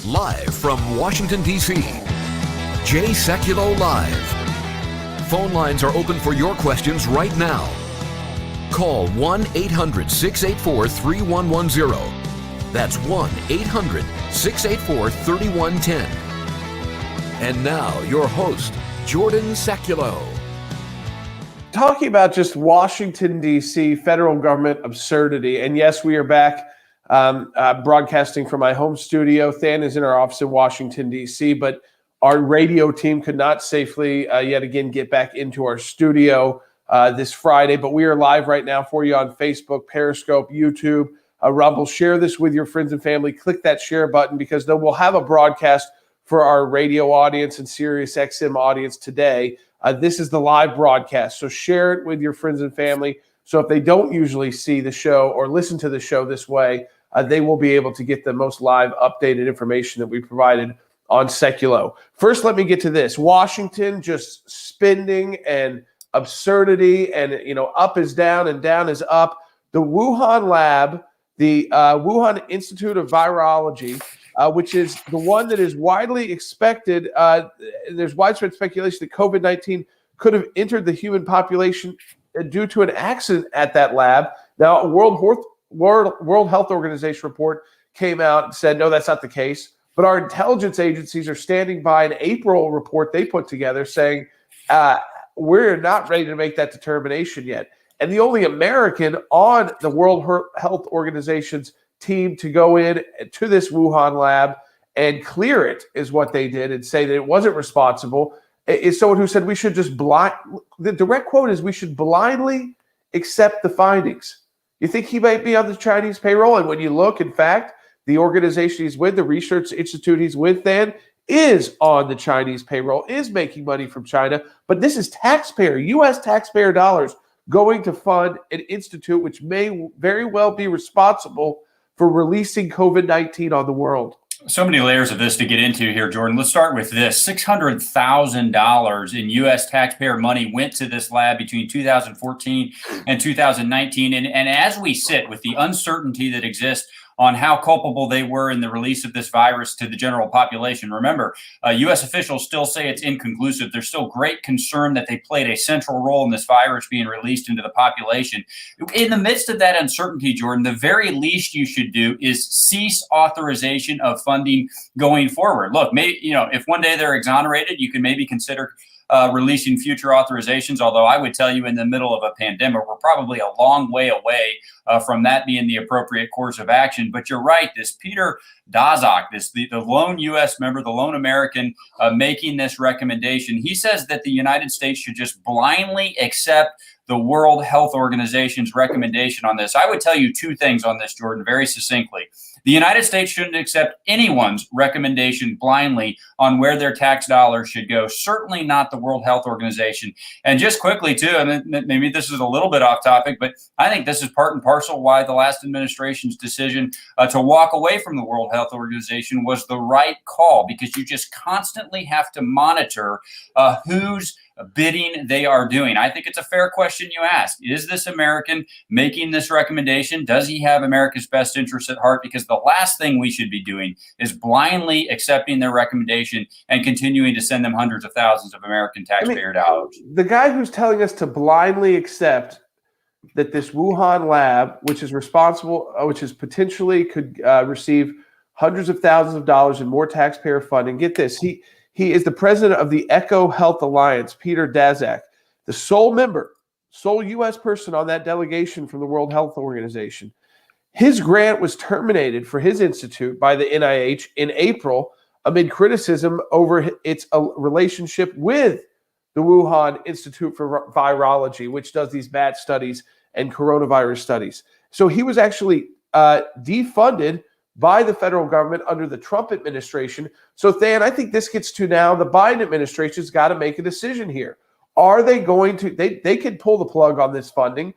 Live from Washington, D.C., Jay Sekulow Live. Phone lines are open for your questions right now. Call 1-800-684-3110. That's 1-800-684-3110. And now, your host, Jordan Sekulow. Talking about just Washington, D.C., federal government absurdity. And yes, we are back broadcasting from my home studio. Than is in our office in Washington, D.C., but our radio team could not safely yet again get back into our studio this Friday. But we are live right now for you on Facebook, Periscope, YouTube, Rumble. Share this with your friends and family. Click that share button because then we'll have a broadcast for our radio audience and Sirius XM audience today. This is the live broadcast, so share it with your friends and family. So if they don't usually see the show or listen to the show this way, they will be able to get the most live updated information that we provided on Sekulow. First, let me get to this. Washington just spending and absurdity, and up is down and down is up. The Wuhan Lab, the Wuhan Institute of Virology, which is the one that is widely expected. There's widespread speculation that COVID-19 could have entered the human population due to an accident at that lab. Now, a World Health Organization report came out and said, no, that's not the case. But our intelligence agencies are standing by an April report they put together saying, we're not ready to make that determination yet. And the only American on the World Health Organization's team to go in to this Wuhan lab and clear it is what they did and say that it wasn't responsible is someone who said we should just the direct quote is we should blindly accept the findings. You think he might be on the Chinese payroll? And when you look, in fact, the organization he's with, the research institute he's with, then is on the Chinese payroll, is making money from China. But this is U.S. taxpayer dollars going to fund an institute which may very well be responsible for releasing COVID-19 on the world. So many layers of this to get into here, Jordan. Let's start with this. $600,000 in U.S. taxpayer money went to this lab between 2014 and 2019. And as we sit with the uncertainty that exists on how culpable they were in the release of this virus to the general population. Remember, U.S. officials still say it's inconclusive. There's still great concern that they played a central role in this virus being released into the population. In the midst of that uncertainty, Jordan, the very least you should do is cease authorization of funding going forward. Look, if one day they're exonerated, you can maybe consider releasing future authorizations, although I would tell you in the middle of a pandemic, we're probably a long way away from that being the appropriate course of action. But you're right, this Peter Daszak, the lone U.S. member, the lone American making this recommendation, he says that the United States should just blindly accept the World Health Organization's recommendation on this. I would tell you two things on this, Jordan, very succinctly. The United States shouldn't accept anyone's recommendation blindly on where their tax dollars should go, certainly not the World Health Organization. And just quickly, too, and maybe this is a little bit off topic, but I think this is part and parcel why the last administration's decision to walk away from the World Health Organization was the right call, because you just constantly have to monitor who's bidding they are doing. I think it's a fair question you ask. Is this American making this recommendation? Does he have America's best interests at heart? Because the last thing we should be doing is blindly accepting their recommendation and continuing to send them hundreds of thousands of American taxpayer dollars. The guy who's telling us to blindly accept that this Wuhan lab, which is responsible, which is potentially could receive hundreds of thousands of dollars in more taxpayer funding. Get this, he is the president of the Eco Health Alliance, Peter Daszak, the sole U.S. person on that delegation from the World Health Organization. His grant was terminated for his institute by the NIH in April amid criticism over its relationship with the Wuhan Institute for Virology, which does these bat studies and coronavirus studies. So he was actually defunded by the federal government under the Trump administration. So, Than, I think this gets to now the Biden administration's got to make a decision here. Are they going to, they can pull the plug on this funding.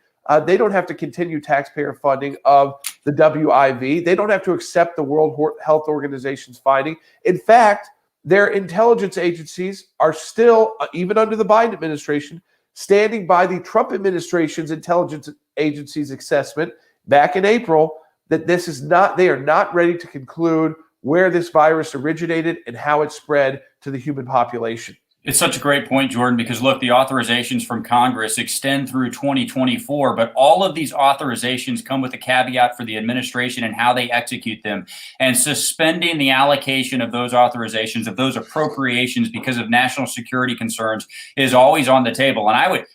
They don't have to continue taxpayer funding of the WIV. They don't have to accept the World Health Organization's finding. In fact, their intelligence agencies are still, even under the Biden administration, standing by the Trump administration's intelligence agency's assessment back in April that this is not, they are not ready to conclude where this virus originated and how it spread to the human population. It's such a great point, Jordan, because look, the authorizations from Congress extend through 2024, but all of these authorizations come with a caveat for the administration and how they execute them. And suspending the allocation of those authorizations, of those appropriations because of national security concerns is always on the table. And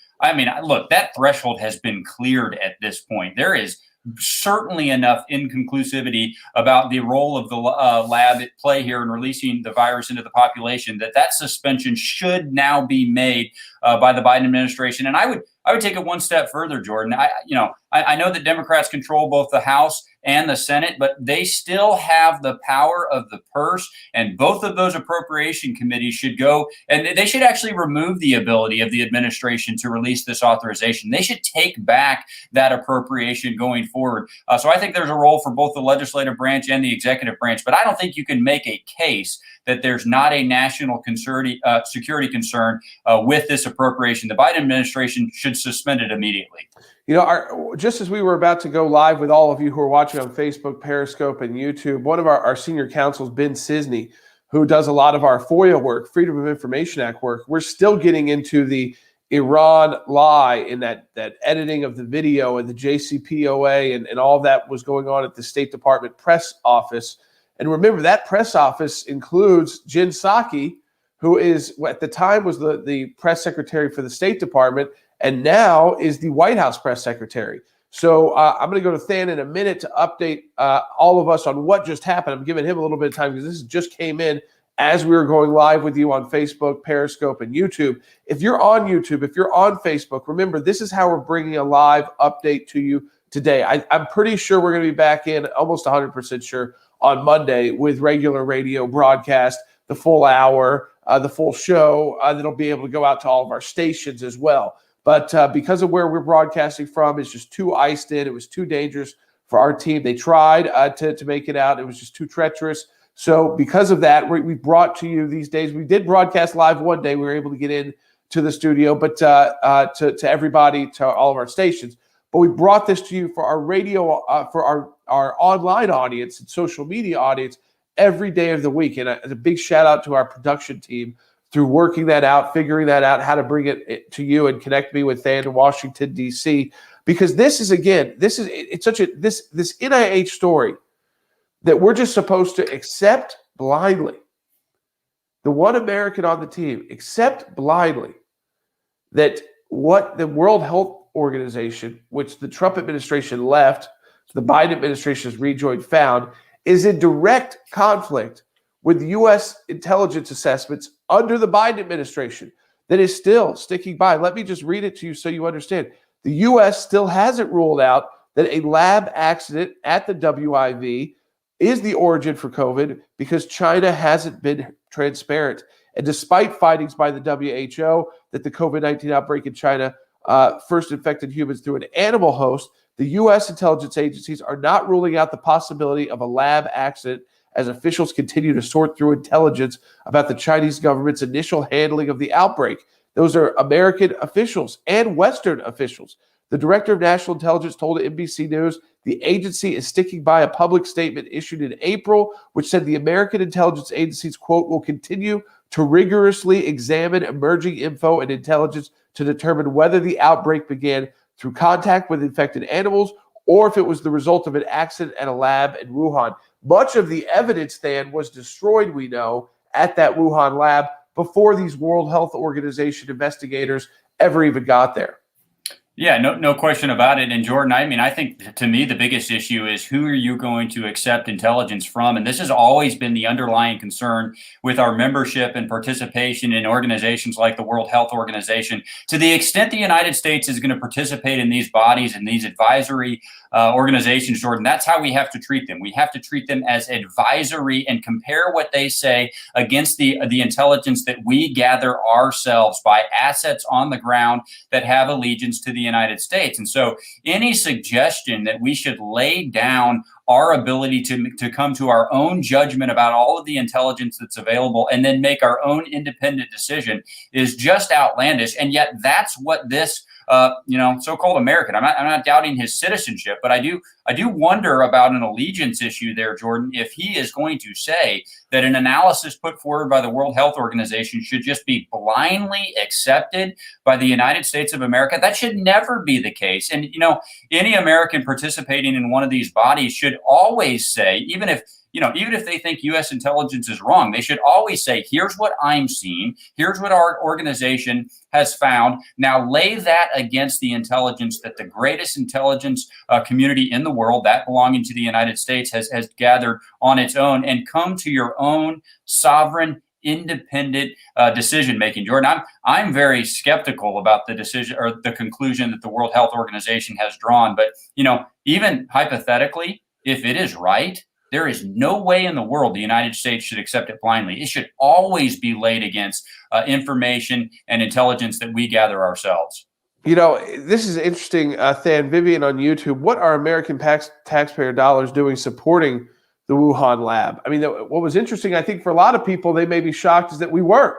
look, that threshold has been cleared at this point. There is certainly enough inconclusivity about the role of the lab at play here in releasing the virus into the population that suspension should now be made by the Biden administration. And I would take it one step further, Jordan. I know that Democrats control both the House and the Senate, but they still have the power of the purse, and both of those appropriation committees should go, and they should actually remove the ability of the administration to release this authorization. They should take back that appropriation going forward. So I think there's a role for both the legislative branch and the executive branch, but I don't think you can make a case that there's not a national security concern with this appropriation. The Biden administration should suspend it immediately. Just as we were about to go live with all of you who are watching on Facebook, Periscope, and YouTube, one of our senior counsels, Ben Cisney, who does a lot of our FOIA work, Freedom of Information Act work, we're still getting into the Iran lie in that editing of the video and the JCPOA and all that was going on at the State Department press office. And remember, that press office includes Jen Psaki, who is at the time was the press secretary for the State Department, and now is the White House press secretary. So I'm going to go to Than in a minute to update all of us on what just happened. I'm giving him a little bit of time because this just came in as we were going live with you on Facebook, Periscope, and YouTube. If you're on YouTube, if you're on Facebook, remember, this is how we're bringing a live update to you today. I'm pretty sure we're going to be back in, almost 100% sure, on Monday with regular radio broadcast, the full hour, the full show that'll be able to go out to all of our stations as well. But because of where we're broadcasting from, it's just too iced in. It was too dangerous for our team. They tried to make it out. It was just too treacherous. So because of that, we brought to you these days. We did broadcast live one day. We were able to get in to the studio, but to everybody, to all of our stations. But we brought this to you for our radio, for our online audience and social media audience every day of the week. And a big shout out to our production team through working that out, figuring that out, how to bring it to you and connect me with Than in Washington, D.C. Because this NIH story that we're just supposed to accept blindly. The one American on the team, accept blindly that what the World Health Organization, which the Trump administration left, the Biden administration has rejoined, found is in direct conflict with U.S. intelligence assessments under the Biden administration that is still sticking by. Let me just read it to you so you understand. The U.S. still hasn't ruled out that a lab accident at the WIV is the origin for COVID because China hasn't been transparent. And despite findings by the WHO that the COVID-19 outbreak in China first infected humans through an animal host, the U.S. intelligence agencies are not ruling out the possibility of a lab accident as officials continue to sort through intelligence about the Chinese government's initial handling of the outbreak. Those are American officials and Western officials. The director of national intelligence told NBC News the agency is sticking by a public statement issued in April, which said the American intelligence agencies, quote, will continue to rigorously examine emerging info and intelligence to determine whether the outbreak began through contact with infected animals or if it was the result of an accident at a lab in Wuhan. Much of the evidence then was destroyed, we know, at that Wuhan lab before these World Health Organization investigators ever even got there. Yeah, no question about it. And Jordan, I think to me, the biggest issue is who are you going to accept intelligence from? And this has always been the underlying concern with our membership and participation in organizations like the World Health Organization. To the extent the United States is going to participate in these bodies and these advisory organizations, Jordan, that's how we have to treat them. We have to treat them as advisory and compare what they say against the intelligence that we gather ourselves by assets on the ground that have allegiance to the United States. And so any suggestion that we should lay down our ability to come to our own judgment about all of the intelligence that's available and then make our own independent decision is just outlandish. And yet that's what this so-called American. I'm not doubting his citizenship, but I do wonder about an allegiance issue there, Jordan. If he is going to say that an analysis put forward by the World Health Organization should just be blindly accepted by the United States of America, that should never be the case. And any American participating in one of these bodies should always say, even if they think U.S. intelligence is wrong, they should always say, here's what I'm seeing. Here's what our organization has found. Now lay that against the intelligence that the greatest intelligence community in the world, that belonging to the United States, has gathered on its own, and come to your own sovereign, independent decision making. Jordan, I'm very skeptical about the decision or the conclusion that the World Health Organization has drawn. But even hypothetically, if it is right, there is no way in the world the United States should accept it blindly. It should always be laid against information and intelligence that we gather ourselves. This is interesting, Than Vivian on YouTube. What are American taxpayer dollars doing supporting the Wuhan Lab? I mean, what was interesting, I think, for a lot of people, they may be shocked, is that we weren't.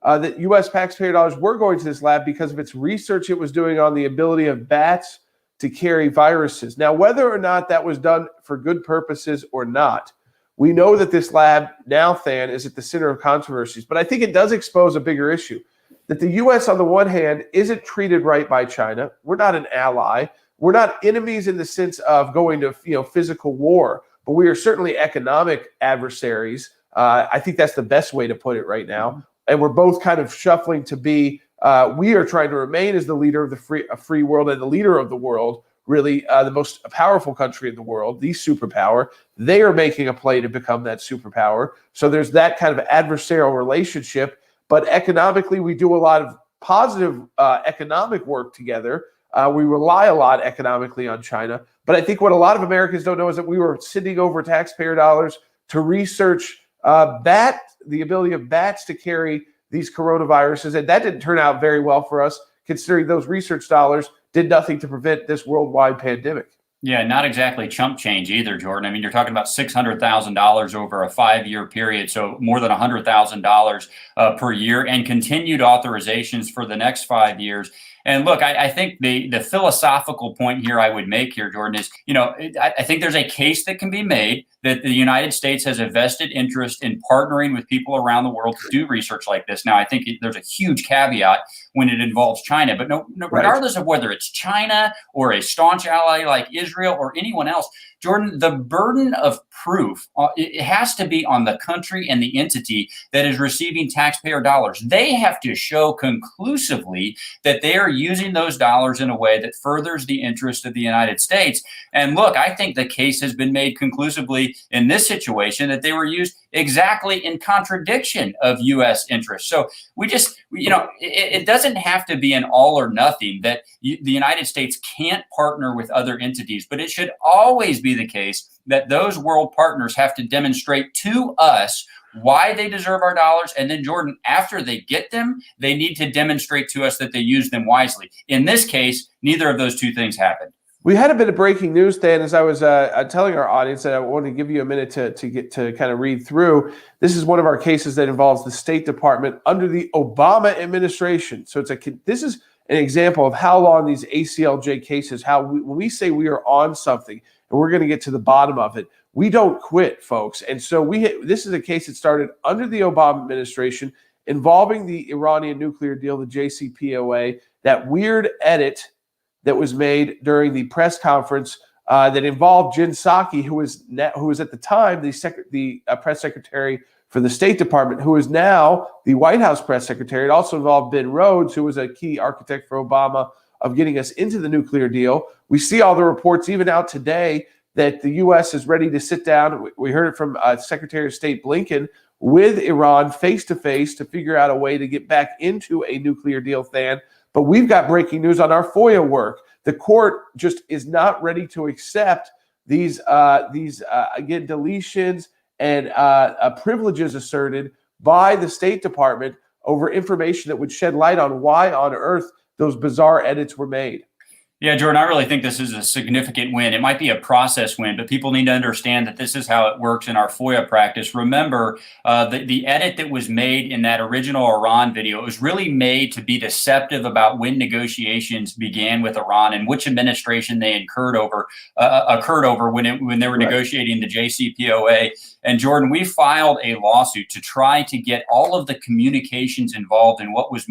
That U.S. taxpayer dollars were going to this lab because of its research it was doing on the ability of bats to carry viruses. Now, whether or not that was done for good purposes or not, we know that this lab now, Than, is at the center of controversies. But I think it does expose a bigger issue, that the U.S., on the one hand, isn't treated right by China. We're not an ally. We're not enemies in the sense of going to physical war, but we are certainly economic adversaries. I think that's the best way to put it right now. And we're both kind of shuffling to be we are trying to remain as the leader of the free world and the leader of the world, really the most powerful country in the world, the superpower. They are making a play to become that superpower. So there's that kind of adversarial relationship. But economically, we do a lot of positive economic work together. We rely a lot economically on China. But I think what a lot of Americans don't know is that we were sending over taxpayer dollars to research the ability of bats to carry these coronaviruses. And that didn't turn out very well for us, considering those research dollars did nothing to prevent this worldwide pandemic. Yeah, not exactly chump change either, Jordan. I mean, you're talking about $600,000 over a 5-year period, so more than $100,000 per year, and continued authorizations for the next 5 years. And look, I think the philosophical point here I would make here, Jordan, is, I think there's a case that can be made that the United States has a vested interest in partnering with people around the world to do research like this. Now, I think there's a huge caveat when it involves China, but regardless of whether it's China or a staunch ally like Israel or anyone else, Jordan, the burden of proof, it has to be on the country and the entity that is receiving taxpayer dollars. They have to show conclusively that they are using those dollars in a way that furthers the interest of the United States. And look, I think the case has been made conclusively in this situation that they were used exactly in contradiction of U.S. interests. So we just, it doesn't have to be an all or nothing that the United States can't partner with other entities, but it should always be the case that those world partners have to demonstrate to us why they deserve our dollars. And then, Jordan, after they get them, they need to demonstrate to us that they use them wisely. In this case, neither of those two things happened. We had a bit of breaking news, Dan, as I was telling our audience that I wanted to give you a minute to get to kind of read through. This is one of our cases that involves the State Department under the Obama administration. So this is an example of how long these ACLJ cases, when we say we are on something and we're going to get to the bottom of it, we don't quit, folks. And so this is a case that started under the Obama administration involving the Iranian nuclear deal, the JCPOA, that weird edit that was made during the press conference that involved Jen Psaki, who was at the time the press secretary for the State Department, who is now the White House press secretary. It also involved Ben Rhodes, who was a key architect for Obama of getting us into the nuclear deal. We see all the reports even out today that the U.S. is ready to sit down. We heard it from Secretary of State Blinken with Iran face-to-face to figure out a way to get back into a nuclear deal, Than. But we've got breaking news on our FOIA work. The court just is not ready to accept these again, deletions and privileges asserted by the State Department over information that would shed light on why on earth those bizarre edits were made. Yeah, Jordan, I really think this is a significant win. It might be a process win, but people need to understand that this is how it works in our FOIA practice. Remember, the edit that was made in that original Iran video was really made to be deceptive about when negotiations began with Iran and which administration they occurred over when they were negotiating the JCPOA. And Jordan, we filed a lawsuit to try to get all of the communications involved in what was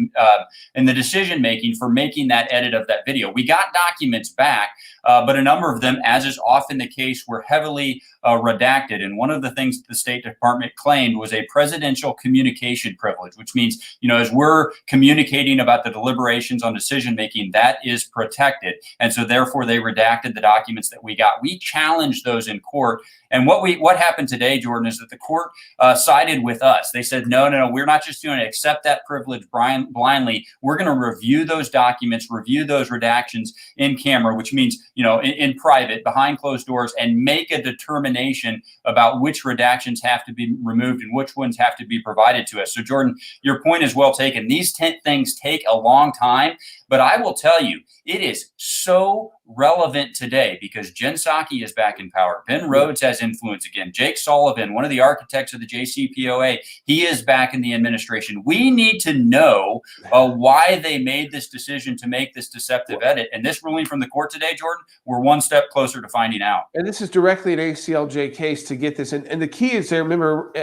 in the decision making for making that edit of that video. We got documents back, but a number of them, as is often the case, were heavily redacted. And one of the things that the State Department claimed was a presidential communication privilege, which means, as we're communicating about the deliberations on decision making, that is protected. And so therefore they redacted the documents that we got. We challenged those in court. And what happened today, Jordan, is that the court sided with us. They said, no, we're not just going to accept that privilege blindly. We're going to review those documents, review those redactions in camera, which means, in private, behind closed doors, and make a determination about which redactions have to be removed and which ones have to be provided to us. So, Jordan, your point is well taken. These 10 things take a long time, but I will tell you, it is so relevant today because Jen Psaki is back in power. Ben Rhodes has influence again. Jake Sullivan, one of the architects of the JCPOA, he is back in the administration. We need to know why they made this decision to make this deceptive edit. And this ruling from the court today, Jordan, we're one step closer to finding out. And this is directly an ACLJ case to get this. And the key is there, remember,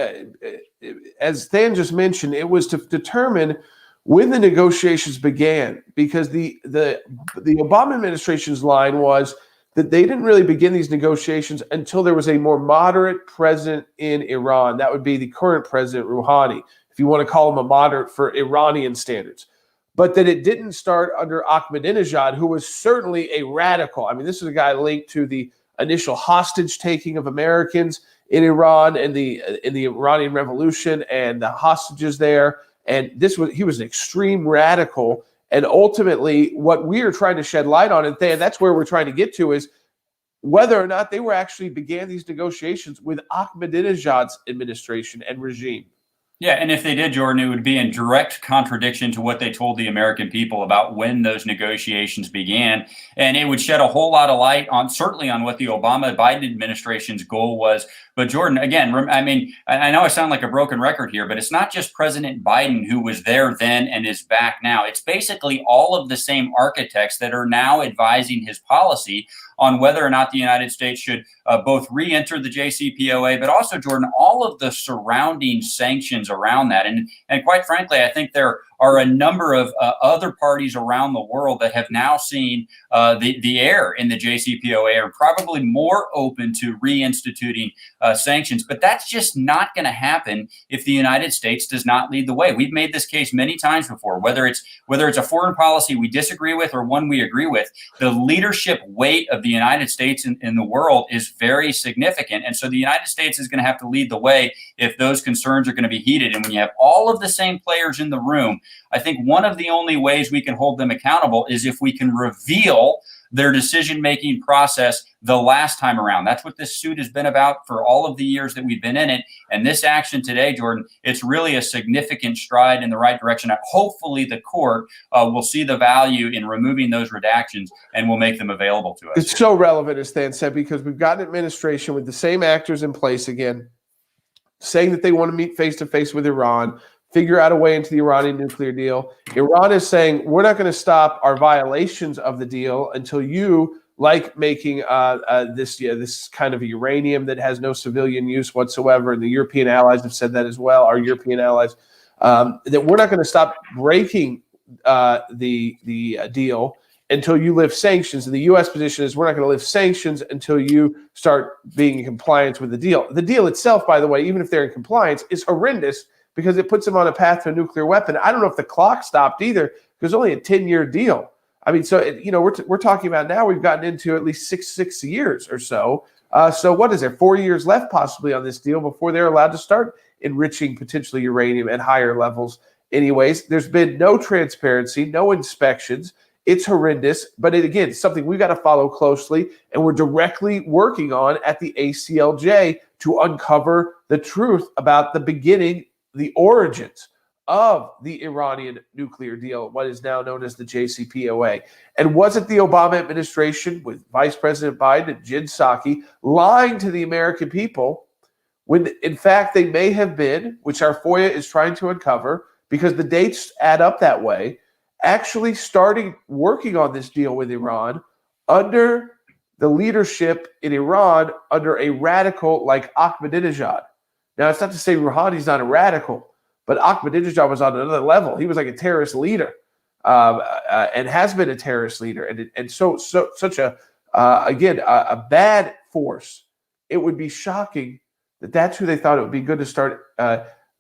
as Than just mentioned, it was to determine when the negotiations began, because the Obama administration's line was that they didn't really begin these negotiations until there was a more moderate president in Iran. That would be the current president, Rouhani, if you want to call him a moderate for Iranian standards. But that it didn't start under Ahmadinejad, who was certainly a radical. I mean, this is a guy linked to the initial hostage taking of Americans in Iran and in the Iranian Revolution and the hostages there. And he was an extreme radical. And ultimately, what we are trying to shed light on, and that's where we're trying to get to, is whether or not they began these negotiations with Ahmadinejad's administration and regime. Yeah, and if they did, Jordan, it would be in direct contradiction to what they told the American people about when those negotiations began. And it would shed a whole lot of light certainly on what the Obama-Biden administration's goal was. But Jordan, again, I mean, I know I sound like a broken record here, but it's not just President Biden who was there then and is back now. It's basically all of the same architects that are now advising his policy on whether or not the United States should both re-enter the JCPOA, but also, Jordan, all of the surrounding sanctions around that. And quite frankly, I think there are a number of other parties around the world that have now seen the error in the JCPOA are probably more open to reinstituting sanctions. But that's just not going to happen if the United States does not lead the way. We've made this case many times before, whether it's a foreign policy we disagree with or one we agree with. The leadership weight of the United States in the world is very significant. And so the United States is going to have to lead the way if those concerns are going to be heated. And when you have all of the same players in the room, I think one of the only ways we can hold them accountable is if we can reveal their decision-making process the last time around. That's what this suit has been about for all of the years that we've been in it. And this action today, Jordan, it's really a significant stride in the right direction. Hopefully the court will see the value in removing those redactions and will make them available to us. It's so relevant, as Than said, because we've got an administration with the same actors in place again, saying that they want to meet face-to-face with Iran, figure out a way into the Iranian nuclear deal. Iran is saying, we're not going to stop our violations of the deal until you, like making this kind of uranium that has no civilian use whatsoever, and the European allies have said that as well, our European allies, that we're not going to stop breaking the deal until you lift sanctions. And the U.S. position is we're not going to lift sanctions until you start being in compliance with the deal. The deal itself, by the way, even if they're in compliance, is horrendous because it puts them on a path to a nuclear weapon. I don't know if the clock stopped either, because it's only a 10-year deal. I mean, so, we're talking about now we've gotten into at least six years or so. So what is there, 4 years left possibly on this deal before they're allowed to start enriching potentially uranium at higher levels anyways? There's been no transparency, no inspections. It's horrendous, but again, it's something we've got to follow closely, and we're directly working on at the ACLJ to uncover the truth about the beginning, the origins of the Iranian nuclear deal, what is now known as the JCPOA. And wasn't the Obama administration with Vice President Biden and Jen Psaki lying to the American people when in fact they may have been, which our FOIA is trying to uncover because the dates add up that way, actually starting working on this deal with Iran under the leadership in Iran under a radical like Ahmadinejad. Now, it's not to say Rouhani's not a radical, but Ahmadinejad was on another level. He was like a terrorist leader and has been a terrorist leader. And so such a bad force. It would be shocking that that's who they thought it would be good to start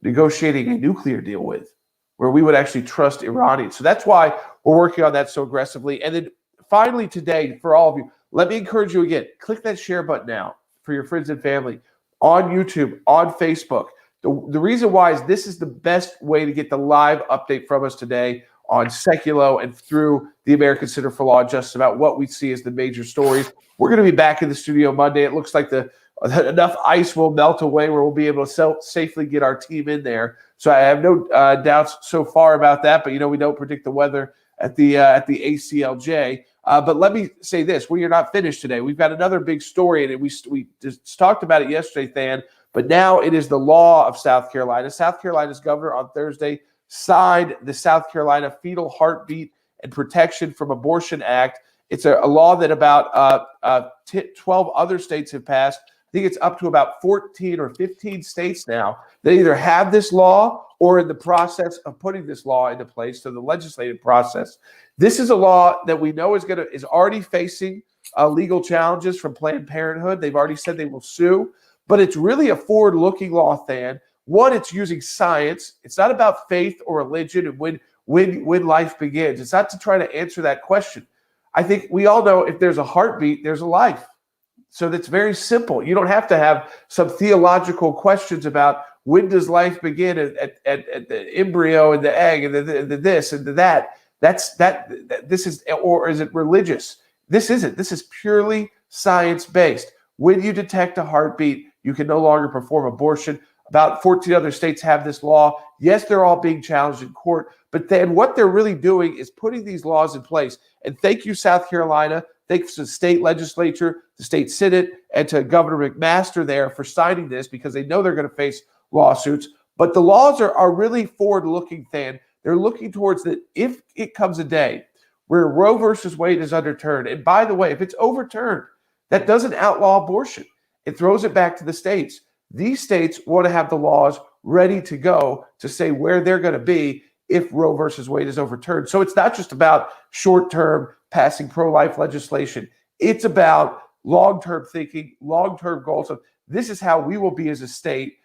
negotiating a nuclear deal with, where we would actually trust Iranians. So that's why we're working on that so aggressively. And then finally today, for all of you, let me encourage you again, click that share button now for your friends and family on YouTube, on Facebook. The reason why is this is the best way to get the live update from us today on Sekulow and through the American Center for Law and Justice about what we see as the major stories. We're going to be back in the studio Monday. It looks like enough ice will melt away where we'll be able to safely get our team in there. So I have no doubts so far about that, but we don't predict the weather at the ACLJ. But let me say this: we are not finished today. We've got another big story, and we just talked about it yesterday, Than. But now it is the law of South Carolina. South Carolina's governor on Thursday signed the South Carolina Fetal Heartbeat and Protection from Abortion Act. It's a law that about 12 other states have passed. I think it's up to about 14 or 15 states now that either have this law or in the process of putting this law into place, so the legislative process. This is a law that we know is already facing legal challenges from Planned Parenthood. They've already said they will sue, but it's really a forward-looking law, Than. One, it's using science. It's not about faith or religion and when life begins. It's not to try to answer that question. I think we all know if there's a heartbeat, there's a life. So that's very simple. You don't have to have some theological questions about when does life begin at the embryo and the egg and the this and the that. This is, or is it religious? This isn't. This is purely science-based. When you detect a heartbeat, you can no longer perform abortion. About 14 other states have this law. Yes, they're all being challenged in court, but then what they're really doing is putting these laws in place. And thank you, South Carolina. Thanks to the state legislature, the state senate, and to Governor McMaster there for signing this because they know they're going to face lawsuits. But the laws are really forward-looking, Than. They're looking towards that if it comes a day where Roe versus Wade is overturned, and by the way, if it's overturned, that doesn't outlaw abortion. It throws it back to the states. These states want to have the laws ready to go to say where they're going to be if Roe versus Wade is overturned. So it's not just about short-term passing pro-life legislation. It's about long-term thinking, long-term goals of this is how we will be as a state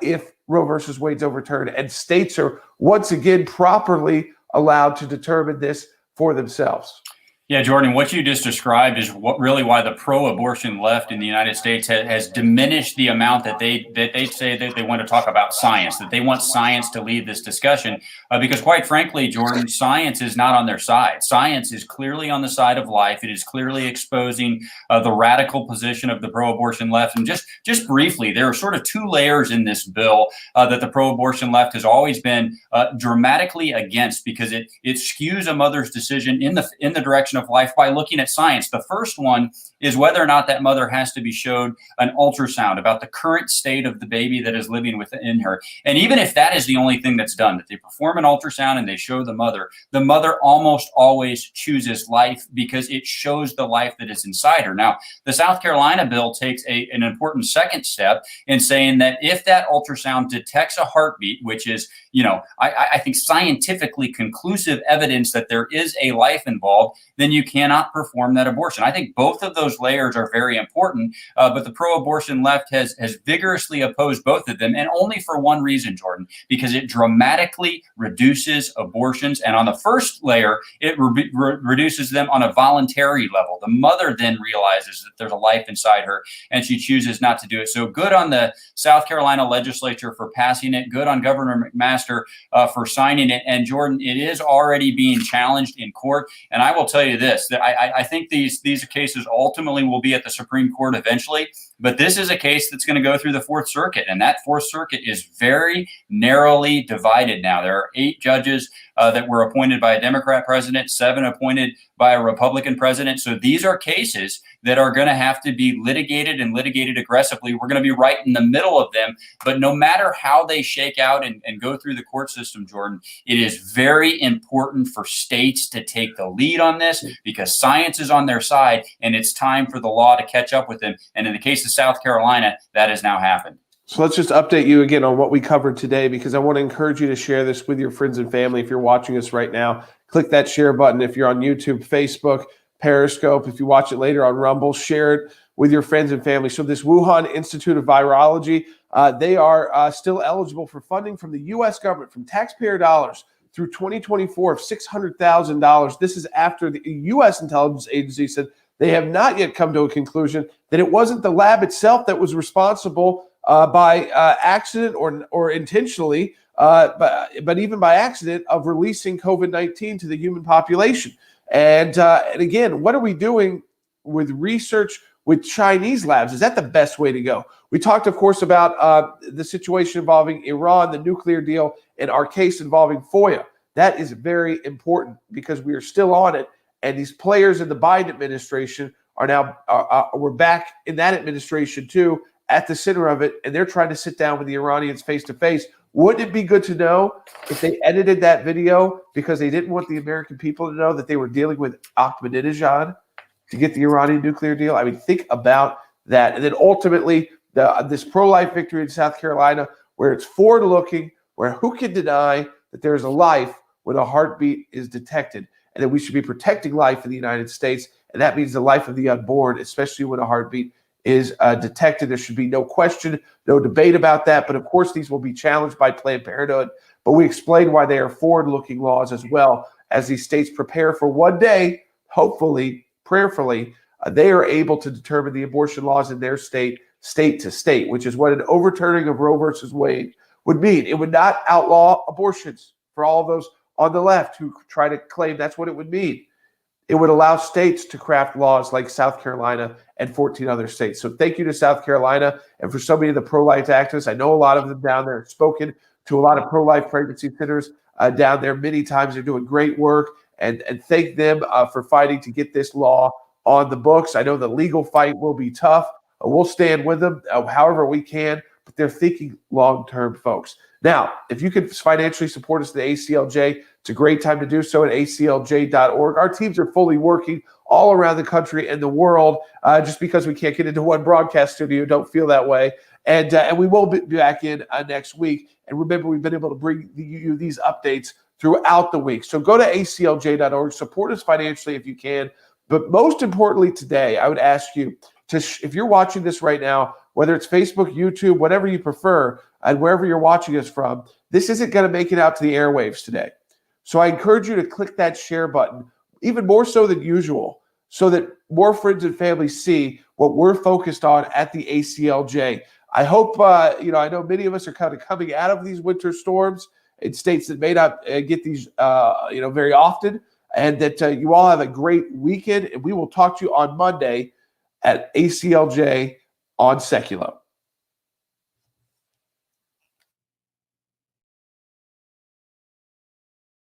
if Roe versus Wade's overturned. And states are once again properly allowed to determine this for themselves. Yeah, Jordan, what you just described is why the pro-abortion left in the United States has diminished the amount that they say that they want to talk about science, that they want science to lead this discussion. Because quite frankly, Jordan, science is not on their side. Science is clearly on the side of life. It is clearly exposing the radical position of the pro-abortion left. And just briefly, there are sort of two layers in this bill that the pro-abortion left has always been dramatically against because it skews a mother's decision in the direction of life by looking at science. The first one is whether or not that mother has to be showed an ultrasound about the current state of the baby that is living within her. And even if that is the only thing that's done, that they perform an ultrasound and they show the mother almost always chooses life because it shows the life that is inside her. Now, the South Carolina bill takes an important second step in saying that if that ultrasound detects a heartbeat, which is, I think scientifically conclusive evidence that there is a life involved, then you cannot perform that abortion. I think both of those layers are very important, but the pro-abortion left has vigorously opposed both of them, and only for one reason, Jordan, because it dramatically reduces abortions. And on the first layer, it reduces them on a voluntary level. The mother then realizes that there's a life inside her, and she chooses not to do it. So good on the South Carolina legislature for passing it. Good on Governor McMaster for signing it. And Jordan, it is already being challenged in court. And I will tell you this, that I think these cases ultimately will be at the Supreme Court eventually. But this is a case that's going to go through the Fourth Circuit, and that Fourth Circuit is very narrowly divided now. There are 8 judges that were appointed by a Democrat president, 7 appointed by a Republican president. So these are cases that are going to have to be litigated and litigated aggressively. We're going to be right in the middle of them. But no matter how they shake out and go through the court system, Jordan, it is very important for states to take the lead on this because science is on their side, and it's time for the law to catch up with them. And in the case of South Carolina, that has now happened. So let's just update you again on what we covered today, because I want to encourage you to share this with your friends and family. If you're watching us right now, click that share button. If you're on YouTube, Facebook, Periscope, if you watch it later on Rumble, share it with your friends and family. So this Wuhan Institute of Virology, they are still eligible for funding from the U.S. government, from taxpayer dollars, through 2024 of $600,000. This is after the U.S. intelligence agency said they have not yet come to a conclusion that it wasn't the lab itself that was responsible by accident or intentionally, but even by accident, of releasing COVID-19 to the human population. And again, what are we doing with research with Chinese labs? Is that the best way to go? We talked, of course, about the situation involving Iran, the nuclear deal, and our case involving FOIA. That is very important because we are still on it. And these players in the Biden administration are now, we're back in that administration too, at the center of it, and they're trying to sit down with the Iranians face to face. Wouldn't it be good to know if they edited that video because they didn't want the American people to know that they were dealing with Ahmadinejad to get the Iranian nuclear deal? I mean, think about that. And then ultimately, this pro-life victory in South Carolina, where it's forward-looking, where who can deny that there's a life when a heartbeat is detected, and that we should be protecting life in the United States, and that means the life of the unborn, especially when a heartbeat is detected. There should be no question, no debate about that. But of course, these will be challenged by Planned Parenthood. But we explain why they are forward-looking laws as well, as these states prepare for one day, hopefully, prayerfully, they are able to determine the abortion laws in their state, state to state, which is what an overturning of Roe versus Wade would mean. It would not outlaw abortions for all of those on the left who try to claim that's what it would mean. It would allow states to craft laws like South Carolina and 14 other states. So thank you to South Carolina and for so many of the pro-life activists. I know a lot of them down there have spoken to a lot of pro-life pregnancy centers down there many times. They're doing great work, and thank them for fighting to get this law on the books. I know the legal fight will be tough. We'll stand with them however we can, but they're thinking long-term, folks. Now, if you could financially support us at the ACLJ, it's a great time to do so at aclj.org. Our teams are fully working all around the country and the world. Just because we can't get into one broadcast studio, don't feel that way. And we will be back in next week. And remember, we've been able to bring you these updates throughout the week. So go to aclj.org, support us financially if you can. But most importantly today, I would ask you to, if you're watching this right now, whether it's Facebook, YouTube, whatever you prefer, and wherever you're watching us from, this isn't going to make it out to the airwaves today. So I encourage you to click that share button, even more so than usual, so that more friends and family see what we're focused on at the ACLJ. I hope, I know many of us are kind of coming out of these winter storms in states that may not get these, very often, and that you all have a great weekend. And we will talk to you on Monday at ACLJ on Sekulow.